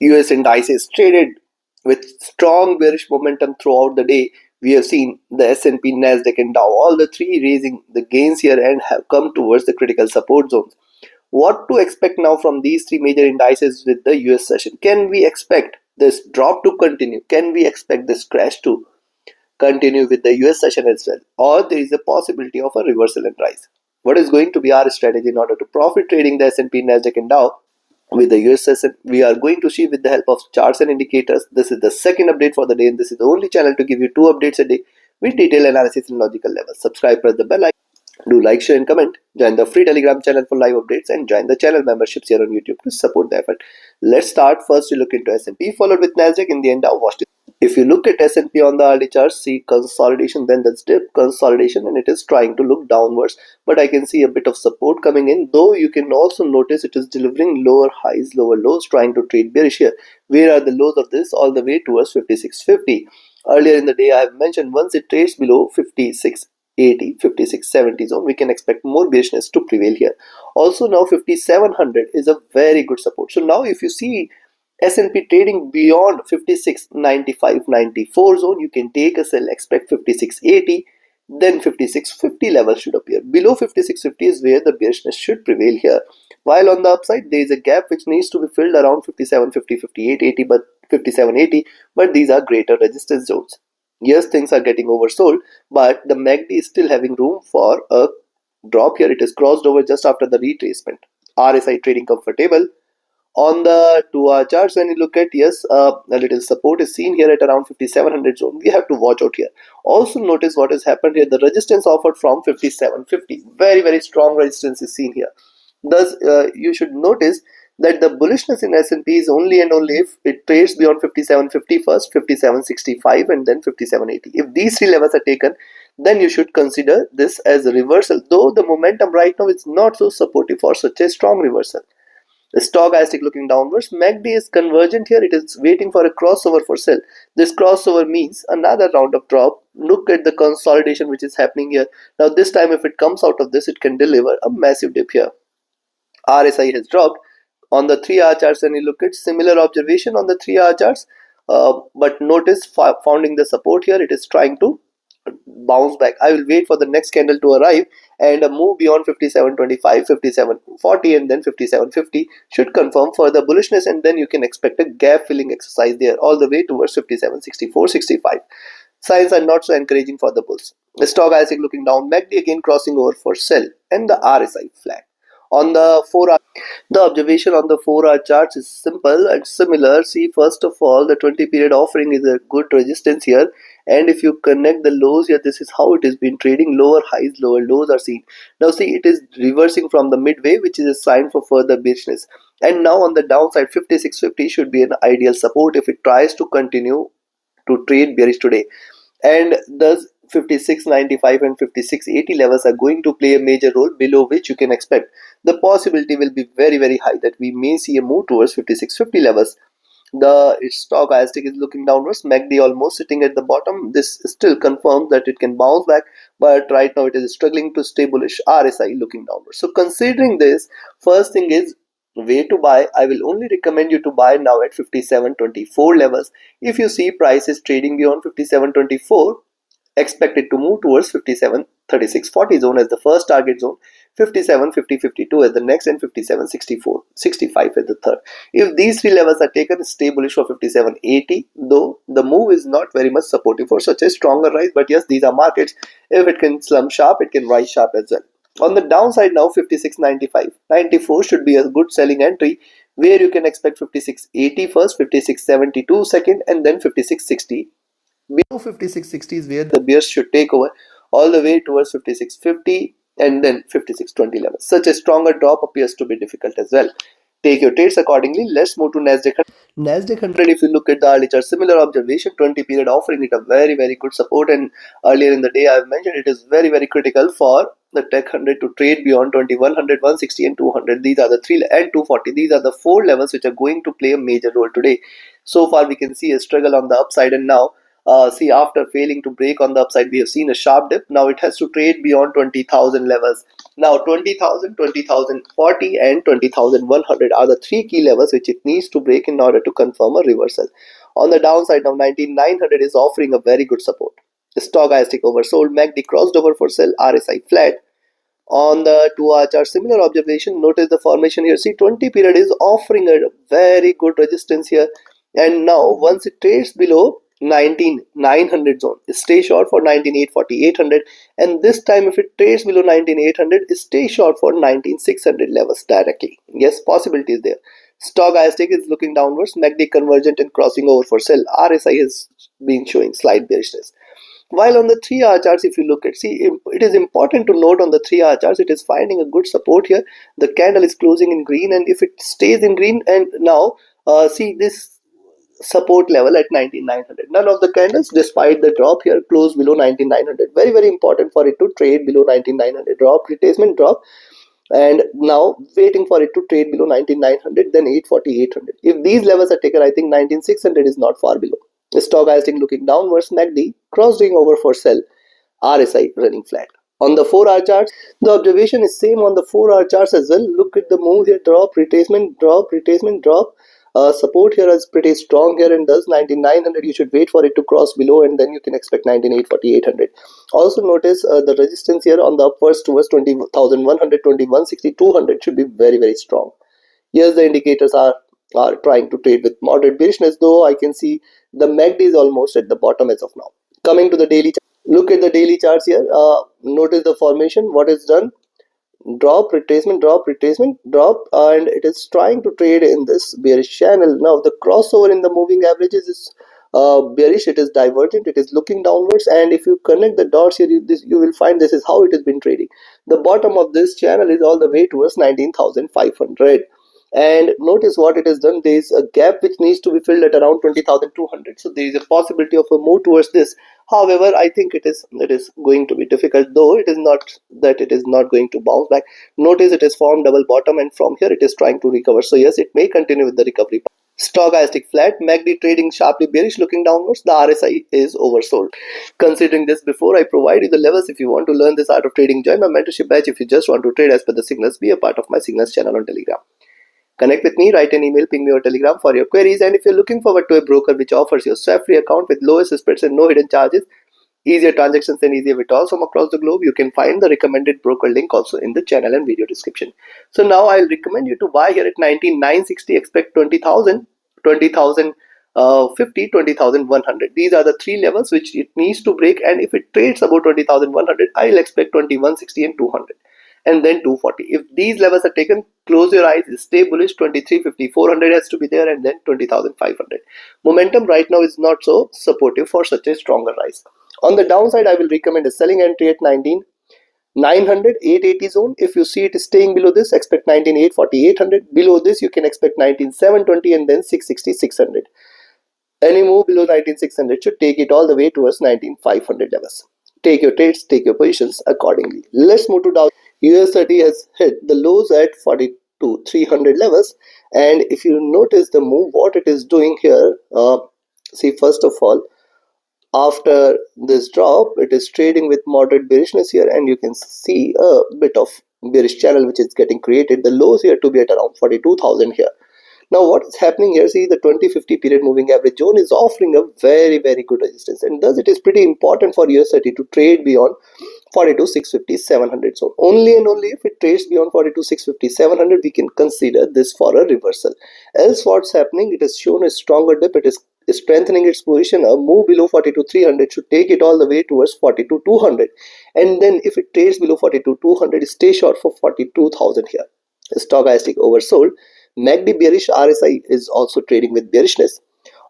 US indices traded with strong bearish momentum throughout the day. We have seen the S&P, Nasdaq and Dow, all the three raising the gains here and have come towards the critical support zones. What to expect now from these three major indices with the US session? Can we expect this drop to continue? Can we expect this crash to continue with the US session as well? Or there is a possibility of a reversal and rise? What is going to be our strategy in order to profit trading the S&P, Nasdaq and Dow with the US session? We are going to see with the help of charts and indicators. This is the second update for the day and this is the only channel to give you 2 updates a day with detailed analysis and logical levels. Subscribe, press the bell icon. Do like, share and comment. Join the free Telegram channel for live updates and join the channel memberships here on YouTube to support the effort. Let's start. First we look into S&P followed with Nasdaq. In the end Dow. Watch it. If you look at S&P on the early chart, see consolidation, then the dip, consolidation, and it is trying to look downwards. But I can see a bit of support coming in, though you can also notice it is delivering lower highs, lower lows, trying to trade bearish here. Where are the lows of this? All the way towards 5650. Earlier in the day I have mentioned once it trades below 5680, 5670 zone, we can expect more bearishness to prevail here. Also now 5700 is a very good support. So now if you see S&P trading beyond 5695-94 zone, you can take a sell, expect 5680, then 5650 level should appear. Below 5650 is where the bearishness should prevail here. While on the upside, there is a gap which needs to be filled around 5750, 5880, but 5780, but these are greater resistance zones. Yes, things are getting oversold, but the MACD is still having room for a drop here. It is crossed over just after the retracement. RSI trading comfortable. On the 2-hour charts, when you look at, yes, a little support is seen here at around 5700 zone. We have to watch out here. Also notice what has happened here. The resistance offered from 5750. Very strong resistance is seen here. Thus, you should notice that the bullishness in S&P is only and only if it trades beyond 5750 first, 5765 and then 5780. If these three levels are taken, then you should consider this as a reversal. Though the momentum right now is not so supportive for such a strong reversal. The stochastic looking downwards. MACD is convergent here. It is waiting for a crossover for sell. This crossover means another round of drop. Look at the consolidation which is happening here. Now this time if it comes out of this, it can deliver a massive dip here. RSI has dropped. On the 3-hour charts, when you look at similar observation on the 3-hour charts, but notice founding the support here, it is trying to bounce back. I will wait for the next candle to arrive and a move beyond 5725, 5740 and then 5750 should confirm further bullishness, and then you can expect a gap filling exercise there all the way towards 5764, 65. Signs are not so encouraging for the bulls. The stochastic looking down, MACD again crossing over for sell and the RSI flat. On the 4-hour, the observation on the 4-hour charts is simple and similar. See, first of all, the 20 period offering is a good resistance here, and if you connect the lows here, this is how it has been trading. Lower highs, lower lows are seen. Now see, it is reversing from the midway, which is a sign for further bearishness. And now on the downside, 5650 should be an ideal support if it tries to continue to trade bearish today. And thus 5695 and 5680 levels are going to play a major role, below which you can expect the possibility will be very high that we may see a move towards 5650 levels. The stochastic is looking downwards, MACD almost sitting at the bottom. This still confirms that it can bounce back, but right now it is struggling to stay bullish. RSI looking downwards. So considering this, first thing is way to buy. I will only recommend you to buy now at 5724 levels. If you see prices trading beyond 5724, expect it to move towards 5736.40 zone as the first target zone, 5750.52 as the next, and 5764.65 as the third. If these three levels are taken, stay bullish for 5780, though the move is not very much supportive for such a stronger rise. But yes, these are markets. If it can slump sharp, it can rise sharp as well. On the downside now, 56.95, 94 should be a good selling entry, where you can expect 56.80 first, 56.72 second, and then 56.60. Below 5660 is where the bears should take over, all the way towards 5650 and then 5620 levels. Such a stronger drop appears to be difficult as well. Take your trades accordingly. Let's move to Nasdaq 100. Nasdaq 100, if you look at the early chart, similar observation, 20 period offering it a very good support, and earlier in the day I have mentioned it is very critical for the Tech 100 to trade beyond 2100, 160 and 200. These are the 3 and 240. These are the 4 levels which are going to play a major role today. So far we can see a struggle on the upside, and now See, after failing to break on the upside, we have seen a sharp dip. Now it has to trade beyond 20,000 levels. Now 20,000, 20,040 and 20,100 are the three key levels which it needs to break in order to confirm a reversal. On the downside, now 19,900 is offering a very good support. The stochastic oversold, MACD crossed over for sell, RSI flat. On the 2-hour chart, similar observation. Notice the formation here. See, 20 period is offering a very good resistance here. And now once it trades below 19,900 zone, stay short for 19,840, 800. And this time if it trades below 19,800, stay short for 19,600 levels directly. Yes, possibility is there. Stochastic is looking downwards, MACD convergent and crossing over for sell. RSI has been showing slight bearishness. While on the 3-hour charts, if you look at, see, it is important to note on the 3-hour charts, it is finding a good support here. The candle is closing in green, and if it stays in green, and now see this support level at 19,900. None of the candles, despite the drop here, close below 19,900. Very, very important for it to trade below 19,900. Drop, retracement, drop. And now waiting for it to trade below 19,900, then 840, 800. If these levels are taken, I think 19,600 is not far below. Stochastic looking downwards, MACD crossing over for sell, RSI running flat. On the 4-hour charts, the observation is same on the 4-hour charts as well. Look at the move here, drop, retracement, drop, retracement, drop. Support here is pretty strong here and does 19,900. You should wait for it to cross below, and then you can expect 19,840, 800. Also notice the resistance here on the upwards towards 20,100, 2160, 200 should be very, very strong. Yes, the indicators are trying to trade with moderate bearishness, though I can see the MACD is almost at the bottom as of now. Coming to the daily chart, look at the daily charts here. Notice the formation, what is done. Drop, retracement, drop, retracement, drop, and it is trying to trade in this bearish channel. Now the crossover in the moving averages is bearish, it is divergent, it is looking downwards, and if you connect the dots here, you will find this is how it has been trading. The bottom of this channel is all the way towards 19,500. And notice what it has done. There is a gap which needs to be filled at around 20,200. So there is a possibility of a move towards this. However, I think it is going to be difficult, though it is not that it is not going to bounce back. Notice it has formed double bottom, and from here it is trying to recover. So yes, it may continue with the recovery. Stochastic flat, MACD trading sharply bearish, looking downwards. The RSI is oversold. Considering this, before I provide you the levels, if you want to learn this art of trading, join my mentorship batch. If you just want to trade as per the signals, be a part of my signals channel on Telegram. Connect with me, write an email, ping me or Telegram for your queries. And if you're looking forward to a broker which offers you a swap-free account with lowest spreads and no hidden charges, easier transactions and easier withdrawals from across the globe, you can find the recommended broker link also in the channel and video description. So now I'll recommend you to buy here at 19,960, expect 20,000, 20,050, 20,100. These are the three levels which it needs to break, and if it trades about 20,100, I'll expect 2160 and 200. And then 240. If these levels are taken, close your eyes, stay bullish. 2350, 400 has to be there, and then 20,500. Momentum right now is not so supportive for such a stronger rise. On the downside, I will recommend a selling entry at 19,900, 880 zone. If you see it is staying below this, expect 19,840, 800. Below this, you can expect 19,720 and then 660, 600. Any move below 19,600 should take it all the way towards 19,500 levels. Take your trades, take your positions accordingly. Let's move to Dow. US30 has hit the lows at 42,300 levels, and if you notice the move, what it is doing here, see, first of all, after this drop, it is trading with moderate bearishness here, and you can see a bit of bearish channel which is getting created. The lows here to be at around 42,000 here. Now what is happening here, see, the 20-50 period moving average zone is offering a very, very good resistance, and thus it is pretty important for US30 to trade beyond 42,650, 700 zone. Only and only if it trades beyond 42,650, 700, we can consider this for a reversal. Else what's happening, it has shown a stronger dip, it is strengthening its position. A move below 42,300 should take it all the way towards 42,200, and then if it trades below 42,200, stay short for 42,000 here. Stochastic oversold. MACD bearish, RSI is also trading with bearishness.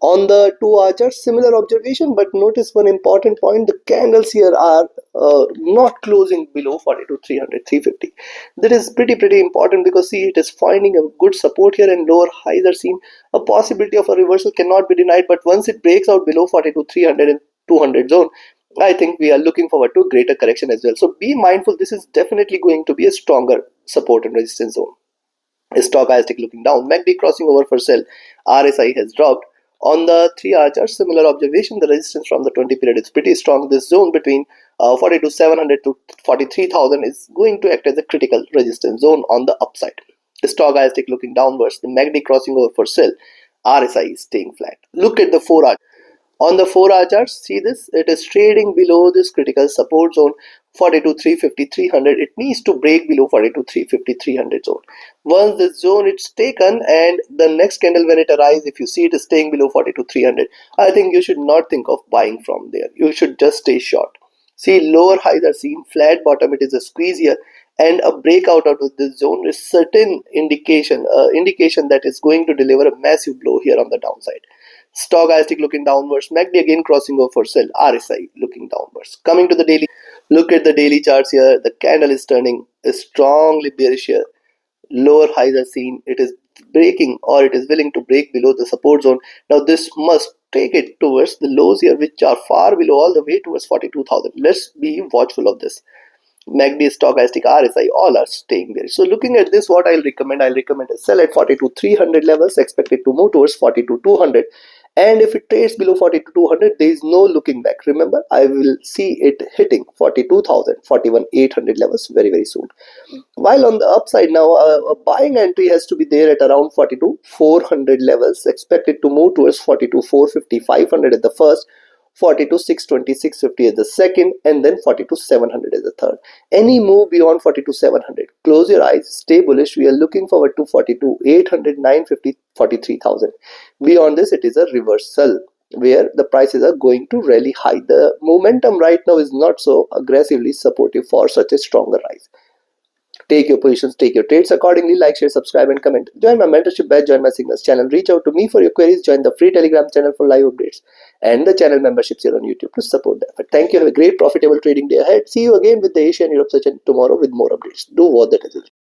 On the 2-hour chart, similar observation, but notice one important point. The candles here are not closing below 42,300, 350. That is pretty important, because see, it is finding a good support here and lower highs are seen. A possibility of a reversal cannot be denied, but once it breaks out below 42,300 and 200 zone, I think we are looking forward to greater correction as well. So be mindful, this is definitely going to be a stronger support and resistance zone. Stochastic looking down, MACD crossing over for sell, RSI has dropped. On the 3-hour chart, similar observation. The resistance from the 20 period is pretty strong. This zone between 42,700 to 43,000 is going to act as a critical resistance zone on the upside. Stochastic looking downwards. The MACD crossing over for sell. RSI is staying flat. Look at the 4-hour. On the 4-hour chart, see this, it is trading below this critical support zone 42,350, 300. It needs to break below 42,350, 300 zone. Once this zone it's taken, and the next candle when it arrives, if you see it is staying below 42,300, I think you should not think of buying from there. You should just stay short. See, lower highs are seen, flat bottom, it is a squeeze here, and a breakout out of this zone is certain indication that is going to deliver a massive blow here on the downside. Stochastic looking downwards, MACD again crossing over for sell, RSI looking downwards. Coming to the daily, look at the daily charts here. The candle is turning strongly bearish here. Lower highs are seen. It is breaking, or it is willing to break below the support zone. Now this must take it towards the lows here, which are far below, all the way towards 42,000. Let's be watchful of this. MACD, stochastic, RSI, all are staying there. So looking at this, what I'll recommend a sell at 42,300 levels, expected to move towards 42,200. And if it trades below 42,200, there is no looking back. Remember, I will see it hitting 42,000, 41,800 levels very soon. While on the upside now, a buying entry has to be there at around 42,400 levels, expected to move towards 42,450, 500 at the first, 42,620, 650 as the second, and then 42,700 as the third. Any move beyond 42,700, close your eyes, stay bullish. We are looking forward to 42,800, 950, 43,000. Beyond this, it is a reversal where the prices are going to rally high. The momentum right now is not so aggressively supportive for such a stronger rise. Take your positions, take your trades accordingly. Like, share, subscribe, and comment. Join my mentorship batch, join my signals channel. Reach out to me for your queries. Join the free Telegram channel for live updates and the channel memberships here on YouTube to support them. But thank you. Have a great profitable trading day ahead. See you again with the Asia and Europe session tomorrow with more updates. Do what that is.